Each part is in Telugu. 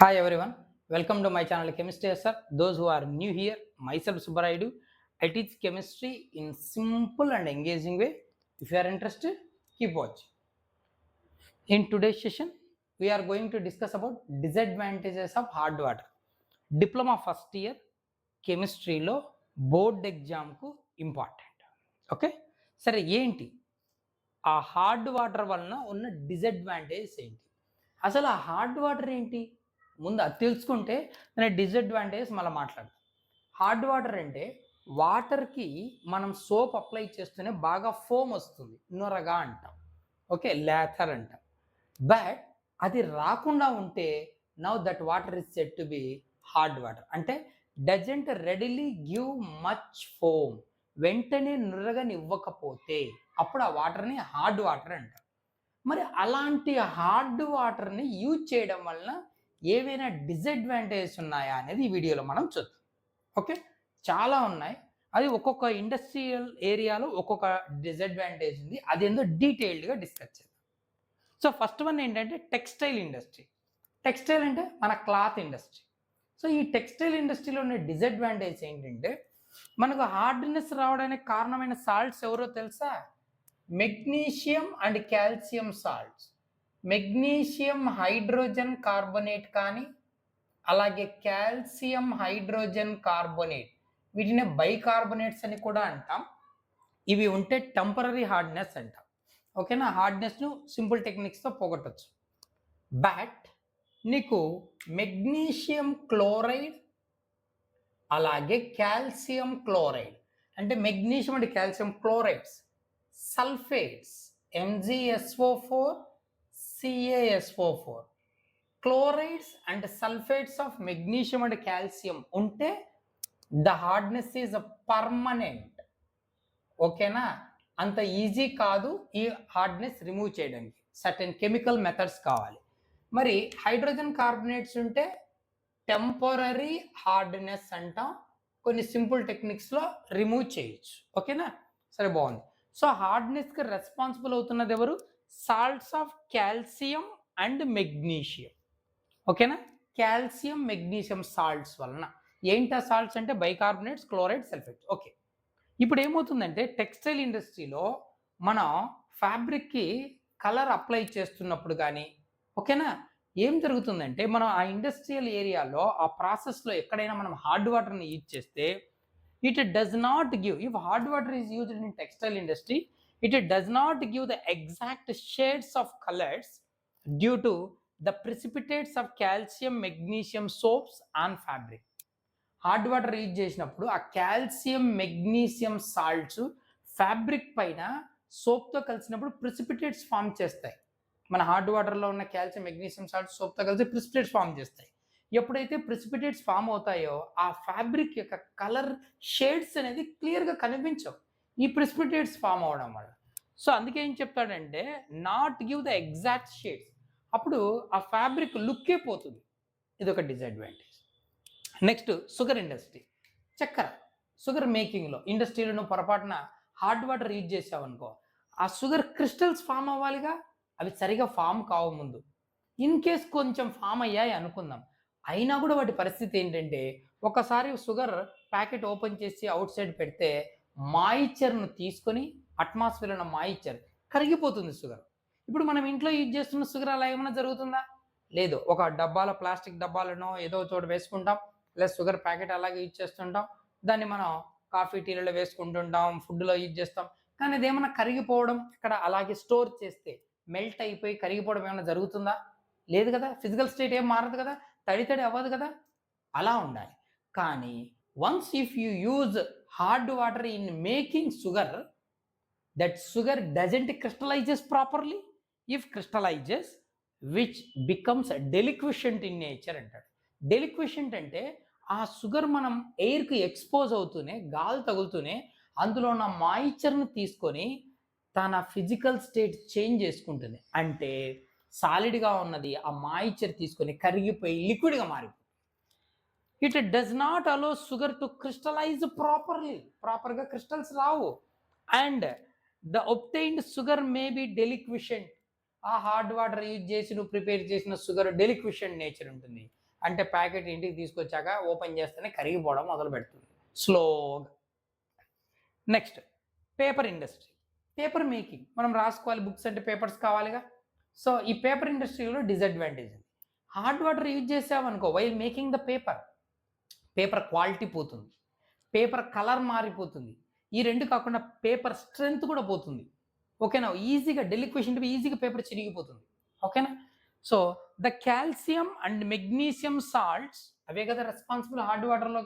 Hi everyone, welcome to my channel Chemistry Sir. Those who are new here, myself Subbaraidu. I teach chemistry in simple and engaging way. If you are interested, keep watching. In today's session, we are going to discuss about disadvantages of hard water. Diploma first year chemistry లో బోర్డ్ ఎగ్జామ్కు ఇంపార్టెంట్. ఓకే, సరే ఏంటి ఆ హార్డ్ వాటర్ వలన ఉన్న డిసడ్వాంటేజెస్ ఏంటి? అసలు ఆ హార్డ్ వాటర్ ఏంటి? ముందు అది తెలుసుకుంటే దాని డిసడ్వాంటేజెస్ మళ్ళీ మాట్లాడతాం. హార్డ్ వాటర్ అంటే వాటర్కి మనం సోప్ అప్లై చేస్తూనే బాగా ఫోమ్ వస్తుంది, నొరగా అంటాం. ఓకే, లేథర్ అంటాం. బట్ అది రాకుండా ఉంటే now that water is set to be hard water. అంటే doesn't readily give much foam, వెంటనే నురగనివ్వకపోతే అప్పుడు ఆ వాటర్ని హార్డ్ వాటర్ అంటారు. మరి అలాంటి హార్డ్ వాటర్ని యూజ్ చేయడం వలన ఏవైనా డిసడ్వాంటేజెస్ ఉన్నాయా అనేది ఈ వీడియోలో మనం చూద్దాం. ఓకే, చాలా ఉన్నాయి. అది ఒక్కొక్క ఇండస్ట్రియల్ ఏరియాలో ఒక్కొక్క డిసడ్వాంటేజ్ ఉంది. అది ఏందో డీటెయిల్డ్గా డిస్కస్ చేద్దాం. సో ఫస్ట్ వన్ ఏంటంటే టెక్స్టైల్ ఇండస్ట్రీ. టెక్స్టైల్ అంటే మన క్లాత్ ఇండస్ట్రీ. సో ఈ టెక్స్టైల్ ఇండస్ట్రీలో ఉన్న డిసడ్వాంటేజ్ ఏంటంటే మనకు హార్డ్నెస్ రావడానికి కారణమైన సాల్ట్స్ ఎవరో తెలుసా? Magnesium and calcium salts. Magnesium hydrogen carbonate కానీ అలాగే కాల్షియం హైడ్రోజన్ కార్బోనేట్, వీటిని బైకార్బోనేట్స్ అని కూడా అంటాం. ఇవి ఉంటే టెంపరరీ హార్డ్నెస్ అంటాం. ఓకేనా, హార్డ్నెస్ను సింపుల్ టెక్నిక్స్తో పోగొట్టచ్చు. బట్ నీకు మెగ్నీషియం క్లోరైడ్ అలాగే కాల్షియం క్లోరైడ్, అంటే magnesium and calcium chlorides, sulphates MgSO4 CaSO4, chlorides and sulphates of magnesium and calcium ఉంటే ద హార్డ్నెస్ ఈజ్ పర్మనెంట్. ఓకేనా, అంత ఈజీ కాదు ఈ హార్డ్నెస్ రిమూవ్ చేయడానికి, సర్టెన్ కెమికల్ మెథడ్స్ కావాలి. మరి హైడ్రోజన్ కార్బోనేట్స్ ఉంటే టెంపరరీ హార్డ్నెస్ అంటాం, కొన్ని సింపుల్ టెక్నిక్స్లో రిమూవ్ చేయొచ్చు. ఓకేనా, సరే బాగుంది. సో హార్డ్నెస్కి రెస్పాన్సిబుల్ అవుతున్నది ఎవరు? Salts of calcium and magnesium. ఓకేనా, కాల్షియం మెగ్నీషియం సాల్ట్స్ వలన. ఏంటి ఆ సాల్ట్స్ అంటే బైకార్బోనేట్స్, క్లోరైడ్, సల్ఫేట్స్. ఓకే, ఇప్పుడు ఏమవుతుందంటే టెక్స్టైల్ ఇండస్ట్రీలో మనం ఫ్యాబ్రిక్కి కలర్ అప్లై చేస్తున్నప్పుడు కానీ, ఓకేనా, ఏం జరుగుతుందంటే మనం ఆ ఇండస్ట్రియల్ ఏరియాలో ఆ ప్రాసెస్లో ఎక్కడైనా మనం హార్డ్ వాటర్ని యూజ్ చేస్తే it does not give, if hard water is used in textile industry, it does not give the exact shades of colors due to the precipitates of calcium magnesium soaps on fabric. Hard water use చేసినప్పుడు ఆ కాల్షియం మెగ్నీషియం సాల్ట్స్ ఫ్యాబ్రిక్ పైన సోప్తో కలిసినప్పుడు ప్రిసిపిటేట్స్ ఫామ్ చేస్తాయి. మన హార్డ్ వాటర్లో ఉన్న కాల్షియం మెగ్నీషియం సాల్ట్స్ సోప్తో కలిసి ప్రిసిపిటేట్స్ ఫామ్ చేస్తాయి. ఎప్పుడైతే ప్రిసిపిటేట్స్ ఫామ్ అవుతాయో ఆ ఫ్యాబ్రిక్ యొక్క కలర్ షేడ్స్ అనేది క్లియర్గా కనిపించవు ఈ ప్రిసిపిటేట్స్ ఫామ్ అవడం వల్ల. సో అందుకే ఏం చెప్తాడంటే not give the exact shades, అప్పుడు ఆ ఫ్యాబ్రిక్ లుక్కే పోతుంది. ఇది ఒక డిసడ్వాంటేజ్. Next sugar industry. చక్కెర, షుగర్ మేకింగ్లో ఇండస్ట్రీలో నువ్వు పొరపాటున హార్డ్ వాటర్ యూజ్ చేసావనుకో, ఆ షుగర్ క్రిస్టల్స్ ఫామ్ అవ్వాలిగా, అవి సరిగా ఫామ్ కావు ముందు. ఇన్ కేస్ కొంచెం ఫామ్ అయ్యాయి అనుకుందాం, అయినా కూడా వాటి పరిస్థితి ఏంటంటే ఒకసారి షుగర్ ప్యాకెట్ ఓపెన్ చేసి అవుట్ సైడ్ పెడితే మాయిశ్చర్ను తీసుకొని అట్మాస్ఫియర్ ఉన్న మాయిశ్చర్ కరిగిపోతుంది షుగర్. ఇప్పుడు మనం ఇంట్లో యూజ్ చేస్తున్న షుగర్ అలా ఏమైనా జరుగుతుందా? లేదు. ఒక డబ్బాలో ప్లాస్టిక్ డబ్బాలనో ఏదో చోట వేసుకుంటాం, లేదా షుగర్ ప్యాకెట్ అలాగే యూజ్ చేస్తుంటాం, దాన్ని మనం కాఫీ టీలలో వేసుకుంటుంటాం, ఫుడ్లో యూజ్ చేస్తాం. కానీ అదేమన్నా కరిగిపోవడం, ఇక్కడ అలాగే స్టోర్ చేస్తే మెల్ట్ అయిపోయి కరిగిపోవడం ఏమైనా జరుగుతుందా? లేదు కదా, ఫిజికల్ స్టేట్ ఏం మారదు కదా, తడి అవ్వదు కదా. అలా ఉండాలి. కానీ once if you use hard water in making sugar, that sugar doesn't crystallises properly. If crystallises which becomes deliquescent in nature అంటాడు. డెలిక్విషెంట్ అంటే ఆ షుగర్ మనం ఎయిర్కి ఎక్స్పోజ్ అవుతూనే, గాలి తగులుతూనే అందులో ఉన్న మాయిశ్చర్ను తీసుకొని తన ఫిజికల్ స్టేట్ చేంజ్ చేసుకుంటుంది. అంటే సాలిడ్గా ఉన్నది ఆ మాయిశ్చర్ తీసుకొని కరిగిపోయి లిక్విడ్గా మారిపోతుంది. It does not allow sugar to crystallise properly, ప్రాపర్గా క్రిస్టల్స్ రావు. And the obtained sugar may be deliquescent. ఆ హార్డ్ వాటర్ యూజ్ చేసి నువ్వు ప్రిపేర్ చేసిన షుగర్ డెలిక్విషెంట్ నేచర్ ఉంటుంది. అంటే ప్యాకెట్ ఇంటికి తీసుకొచ్చాక ఓపెన్ చేస్తేనే కరిగిపోవడం మొదలు పెడుతుంది స్లోగా. Next paper industry. Paper making మనం రాసుకోవాలి, బుక్స్ అంటే పేపర్స్ కావాలిగా. సో ఈ పేపర్ ఇండస్ట్రీలో డిసడ్వాంటేజ్ ఉంది. హార్డ్ వాటర్ యూజ్ చేసామనుకో while making the paper quality పోతుంది, పేపర్ కలర్ మారిపోతుంది. ఈ రెండు కాకుండా పేపర్ స్ట్రెంగ్త్ కూడా పోతుంది. ఓకేనా, ఈజీగా డెలిక్వేషన్ ఈజీగా పేపర్ చిరిగిపోతుంది. ఓకేనా. So the calcium and magnesium salts అవే కదా రెస్పాన్సిబుల్ హార్డ్ వాటర్లో,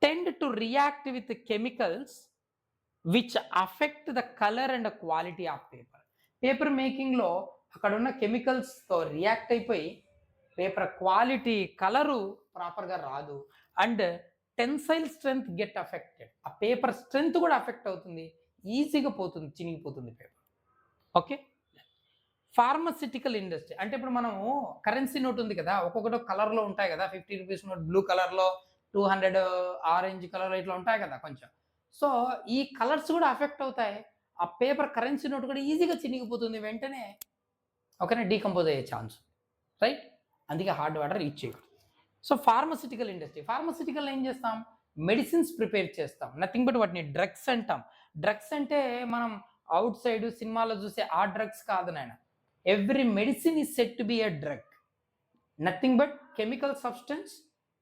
tend to react with chemicals which affect the colour and quality of paper. Paper మేకింగ్లో అక్కడ ఉన్న కెమికల్స్తో రియాక్ట్ అయిపోయి పేపర్ క్వాలిటీ కలరు ప్రాపర్గా రాదు and tensile strength get affected. ఆ పేపర్ స్ట్రెంగ్త్ కూడా అఫెక్ట్ అవుతుంది, ఈజీగా పోతుంది, చినిగిపోతుంది పేపర్. ఓకే. ఫార్మసిటికల్ ఇండస్ట్రీ అంటే ఇప్పుడు మనము కరెన్సీ నోట్ ఉంది కదా, ఒక్కొక్కటి కలర్లో ఉంటాయి కదా, 50 రూపీస్ నోట్ బ్లూ కలర్లో, 200 ఆరెంజ్ కలర్లో ఇట్లా ఉంటాయి కదా కొంచెం. సో ఈ కలర్స్ కూడా అఫెక్ట్ అవుతాయి, ఆ పేపర్ కరెన్సీ నోట్ కూడా ఈజీగా చినిగిపోతుంది వెంటనే. ఓకేనా, డీకంపోజ్ అయ్యే ఛాన్స్, రైట్. అందుకే హార్డ్ వాటర్ యూజ్ చేయకూడదు. సో ఫార్మసిటికల్ ఇండస్ట్రీ, ఫార్మసిటికల్ ఏం చేస్తాం, మెడిసిన్స్ ప్రిపేర్ చేస్తాం, నథింగ్ బట్ వాటిని డ్రగ్స్ అంటాం. డ్రగ్స్ అంటే మనం అవుట్ సైడ్ సినిమాలో చూసే ఆ డ్రగ్స్ కాదు నాయన. Every medicine is set to B a drug, nothing but chemical substance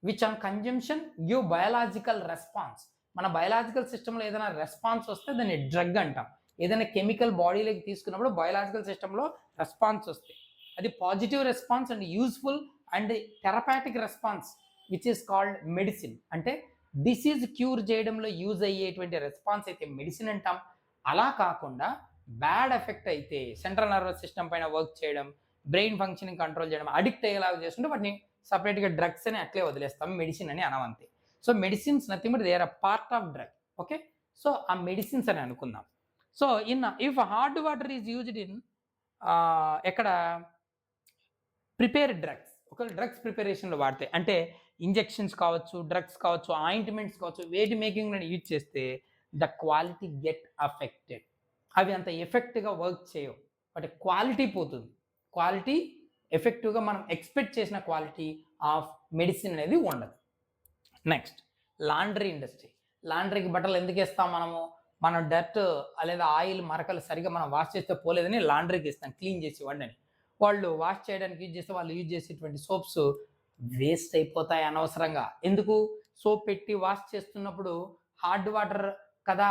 which on consumption give biological response. మన బయాలజికల్ సిస్టంలో ఏదైనా రెస్పాన్స్ వస్తే దాన్ని డ్రగ్ అంటాం. ఏదైనా కెమికల్ బాడీలోకి తీసుకున్నప్పుడు బయాలజికల్ సిస్టంలో రెస్పాన్స్ వస్తే అది positive response and useful and therapeutic response which is called medicine. అంటే డిసీజ్ క్యూర్ చేయడంలో యూజ్ అయ్యేటువంటి రెస్పాన్స్ అయితే మెడిసిన్ అంటాం. అలా కాకుండా బ్యాడ్ ఎఫెక్ట్ అయితే సెంట్రల్ నర్వస్ సిస్టమ్ పైన వర్క్ చేయడం, బ్రెయిన్ ఫంక్షనింగ్ కంట్రోల్ చేయడం, అడిక్ట్ అయ్యేలాగా చేస్తుంటే వాటిని సపరేట్గా డ్రగ్స్ అని అట్లే వదిలేస్తాం, మెడిసిన్ అని అనవంతే. So medicines nothing but they are a part of drug. Okay, so ఆ మెడిసిన్స్ అని అనుకుందాం. So if hard water is used in ఎక్కడ ప్రిపేర్డ్ డ్రగ్స్, ఒకవేళ డ్రగ్స్ ప్రిపరేషన్లో వాడితే అంటే ఇంజెక్షన్స్ కావచ్చు, డ్రగ్స్ కావచ్చు, ఆయింట్మెంట్స్ కావచ్చు, వేటి మేకింగ్లో యూజ్ చేస్తే ద క్వాలిటీ గెట్ అఫెక్టెడ్. అవి అంత ఎఫెక్ట్గా వర్క్ చేయవు, వాటి క్వాలిటీ పోతుంది. క్వాలిటీ ఎఫెక్టివ్గా మనం ఎక్స్పెక్ట్ చేసిన క్వాలిటీ ఆఫ్ మెడిసిన్ అనేది ఉండదు. Next laundry industry. లాండ్రీకి బట్టలు ఎందుకు ఇస్తాం మనము, మనం డర్ట్ లేదా ఆయిల్ మరకలు సరిగా మనం వాష్ చేస్తే పోలేదని లాండ్రీకి ఇస్తాం, క్లీన్ చేసి ఇవ్వండి. వాళ్ళు వాష్ చేయడానికి యూజ్ చేస్తే వాళ్ళు యూజ్ చేసేటువంటి సోప్స్ వేస్ట్ అయిపోతాయి అనవసరంగా. ఎందుకు, సోప్ పెట్టి వాష్ చేస్తున్నప్పుడు హార్డ్ వాటర్ కదా,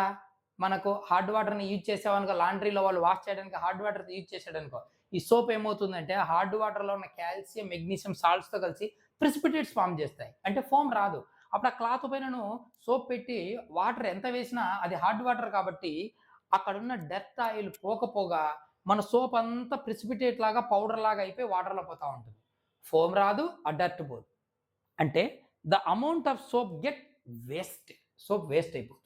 మనకు హార్డ్ వాటర్ని యూజ్ చేసామనుకో, లాండ్రీలో వాళ్ళు వాష్ చేయడానికి హార్డ్ వాటర్ యూజ్ చేసాడనుకో, ఈ సోప్ ఏమవుతుందంటే హార్డ్ వాటర్లో ఉన్న కాల్షియం మెగ్నీషియం సాల్ట్స్తో కలిసి ప్రిసిపిటేట్స్ ఫామ్ చేస్తాయి, అంటే ఫోమ్ రాదు. అప్పుడు ఆ క్లాత్ పైనను సోప్ పెట్టి వాటర్ ఎంత వేసినా అది హార్డ్ వాటర్ కాబట్టి అక్కడున్న డర్ట్ ఆయిల్ పోకపోగా మన సోప్ అంతా ప్రిసిపిటేట్ లాగా పౌడర్ లాగా అయిపోయి వాటర్లో పోతూ ఉంటుంది, ఫోమ్ రాదు, ఆ డర్ట్ పోదు. అంటే the amount of soap get waste, soap waste అయిపోతుంది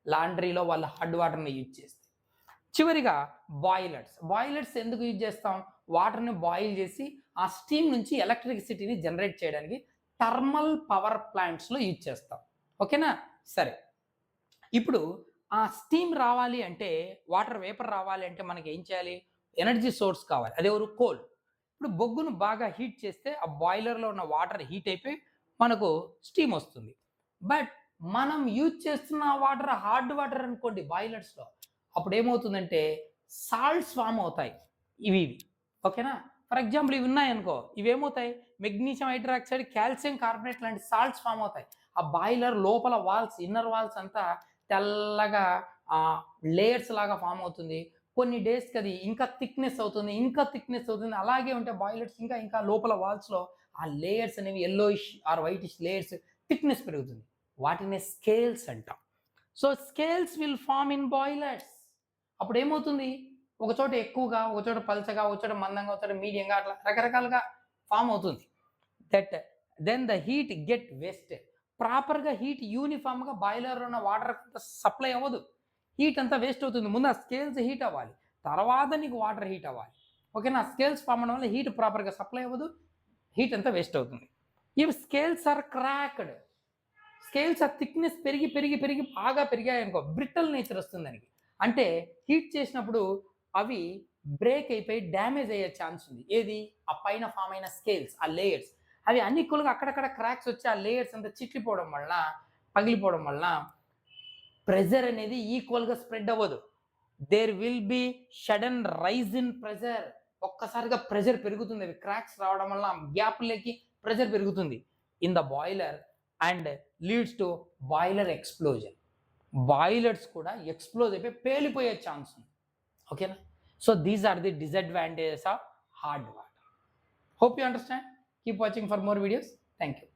లాండ్రీలో వాళ్ళు హార్డ్ వాటర్ని యూజ్ చేస్తే. చివరిగా బాయిలర్స్ ఎందుకు యూజ్ చేస్తాం, వాటర్ని బాయిల్ చేసి ఆ స్టీమ్ నుంచి ఎలక్ట్రిసిటీని జనరేట్ చేయడానికి థర్మల్ పవర్ ప్లాంట్స్లో యూజ్ చేస్తాం. ఓకేనా, సరే. ఇప్పుడు ఆ స్టీమ్ రావాలి అంటే, వాటర్ వేపర్ రావాలి అంటే మనకి ఏం చేయాలి, ఎనర్జీ సోర్స్ కావాలి, అదెవరు, కోల్. ఇప్పుడు బొగ్గును బాగా హీట్ చేస్తే ఆ బాయిలర్లో ఉన్న వాటర్ హీట్ అయిపోయి మనకు స్టీమ్ వస్తుంది. బట్ మనం యూజ్ చేస్తున్న వాటర్ హార్డ్ వాటర్ అనుకోండి బాయిలర్స్లో, అప్పుడు ఏమవుతుందంటే సాల్ట్స్ ఫామ్ అవుతాయి ఇవి. ఓకేనా, ఫర్ ఎగ్జాంపుల్ ఇవి ఉన్నాయనుకో, ఇవి ఏమవుతాయి, మెగ్నీషియం హైడ్రాక్సైడ్, కాల్షియం కార్బోనేట్ లాంటి సాల్ట్స్ ఫామ్ అవుతాయి. ఆ బాయిలర్ లోపల వాల్స్, ఇన్నర్ వాల్స్ అంతా తెల్లగా లేయర్స్ లాగా ఫామ్ అవుతుంది. కొన్ని డేస్కి అది ఇంకా థిక్నెస్ అవుతుంది, అలాగే ఉంటే బాయిలర్స్ ఇంకా లోపల వాల్స్లో ఆ లేయర్స్ అనేవి yellowish or whitish layers thickness పెరుగుతుంది. వాటిని స్కేల్స్ అంటాం. So scales will form in boilers. అప్పుడు ఏమవుతుంది, ఒక చోట ఎక్కువగా, ఒక చోట పల్చగా, ఒక చోట మందంగా, ఒక చోట మీడియంగా, అట్లా రకరకాలుగా ఫామ్ అవుతుంది. Then the heat get wasted. ప్రాపర్గా హీట్ యూనిఫామ్గా బాయిలర్లో ఉన్న వాటర్ సప్లై అవ్వదు, హీట్ అంతా వేస్ట్ అవుతుంది. ముందు ఆ స్కేల్స్ హీట్ అవ్వాలి, తర్వాత నీకు వాటర్ హీట్ అవ్వాలి. ఓకేనా, స్కేల్స్ ఫామ్ అవడం వల్ల హీట్ ప్రాపర్గా సప్లై అవ్వదు, హీట్ అంతా వేస్ట్ అవుతుంది. ఇవి స్కేల్స్ ఆర్ క్రాక్డ్, స్కేల్స్ ఆ థిక్నెస్ పెరిగి బాగా పెరిగాయి అనుకో, బ్రిట్టల్ నేచర్ వస్తుంది దానికి. అంటే హీట్ చేసినప్పుడు అవి బ్రేక్ అయిపోయి డ్యామేజ్ అయ్యే ఛాన్స్ ఉంది. ఏది, ఆ పైన ఫామ్ అయిన స్కేల్స్, ఆ లేయర్స్. అవి అన్ఈక్వల్గా అక్కడక్కడ క్రాక్స్ వచ్చి ఆ లేయర్స్ అంతా చిట్లిపోవడం వల్ల, పగిలిపోవడం వల్ల ప్రెజర్ అనేది ఈక్వల్గా స్ప్రెడ్ అవ్వదు. There will be sudden rise in pressure. ఒక్కసారిగా ప్రెజర్ పెరుగుతుంది, అవి క్రాక్స్ రావడం వల్ల గ్యాప్లకి ప్రెజర్ పెరుగుతుంది in the boiler and leads to boiler explosion. Boilers కూడా ఎక్స్ప్లోజ్ అయిపోయి పేలిపోయే ఛాన్స్ ఉంది. ఓకేనా? So these are the disadvantages of hard water. Hope you understand. Keep watching for more videos. Thank you.